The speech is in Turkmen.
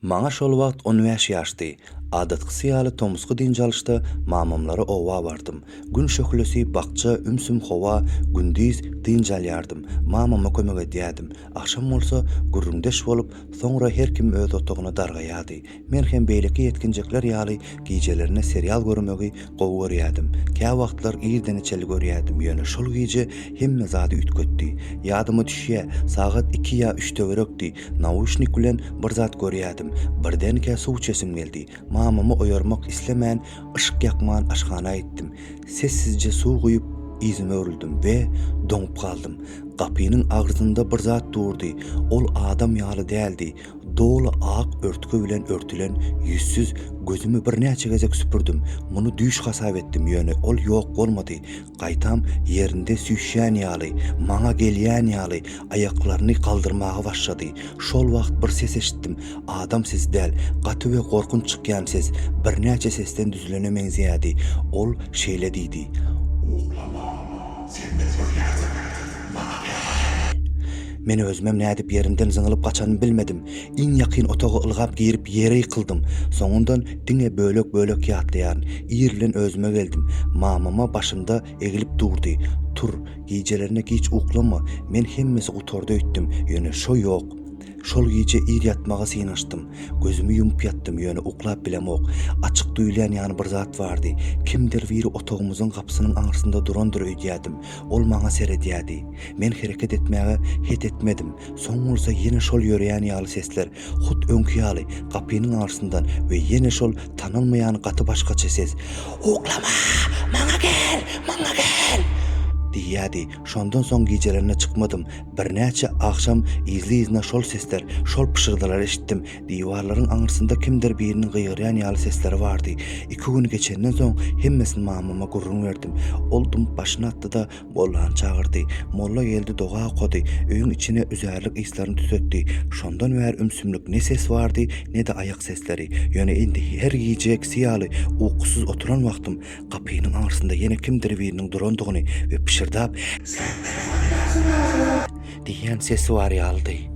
Maňa şol wagt 15 ýaşdy. Adatkysy ýaly Tomsky dinjalşda mamamlara owa bardym. Gün şöhlesi bakça ümsüm howa gündüz dinjalýardym. Mamama kömek edýärdim. Akşam bolsa gürrüňdeş bolup, soňra her kim öz otagyna dargaýady. Men hem beýleki yetkinjekler ýaly gijelerine serial görmegi gowy görýärdim. Kä wagtlar ýerden içeli görýärdim. Ýöne şol gije hemme zady ütkötdi. Ýadyma düşýär, sagat 2 ýa 3 berekdi. Naushnik bilen bir zat görýärdim. Birden suw içesim geldi. Mamamı oýarmak islemän, ışık ýakman aşgana gittim. Sessizce suw guýup izime örüldüm we doňup kaldym. Gapynyň agzynda bir zat durdy. Ol adam ýaly däldi. Dolu ak örtükü bilen örtülen yüzsüz gözümü bir näçe gezek süpürdüm. Muny düýş hasap etdim, ýöne ol ýok bolmady. Gaýtam ýerinde süýşýän ýaly, maňa gelýän ýaly aýaklaryny kaldyrmagy başlady. Şol wagt bir ses eşitdim. Adam siz däl, gaty we gorkunç çykýansyz. Bir näçe sesten düzülenemeň ziyadi. Ol şeýle diýdi. Men özmem nädip ýerimden zyňylyp gaçanymy bilmedim. Iň ýakyn otaga ylgap girip ýere ýykyldım. Soňundan diňe bölek ýatlaýan ýerlen özüme geldim. Mamama başymda egilip durdy. Tur, gijelerine hiç uklama. Men hemmesi utorda öýtdim. Ýöne şo ýok. Şol gece ir yatmaga synaşdym. Gözümü yumup yattım, ýöne uklap bilemok. Açyk duýulan ýany bir zat bardy. Kimdir biri otogumyzyň kapsynyň aňyrsynda durandyr öýdýärdim. Ol maňa seredýärdi. Men hereket etmäge het etmedim. Soň bolsa ýene şol ýöreýän ýaly sesler, hut öňkü ýaly gapynyň aňyrsyndan we ýene şol tanylmaýan gaty başgaça ses. "Uklama, maňa gel, maňa gel." diýýärdi. Şondan soň gijelerine çykmadım. Bir näçe akşam izli-izne şol sesler, şol pışyrdylar eşitdim. Diýwarlaryň aňyrsynda kimdir biriniň gıýyrýan ýaly sesleri bardy. 2 gün geçenden soň hemmesini mamama gurrun berdim. Oldum başyna atdy da mollany çagyrdy. Molla geldi, doga okady. Öýüň içine üzärlik islaryny tüsetdi. Şondan bäri ümsümlik ne ses bardy, ne de ayak sesleri. Ýöne indi her gijek siýaly ukusuz oturan wagtym gapynyň aňyrsynda ýene kimdir biriniň durandygyny we pışırdap diýen sesi var ýaldy.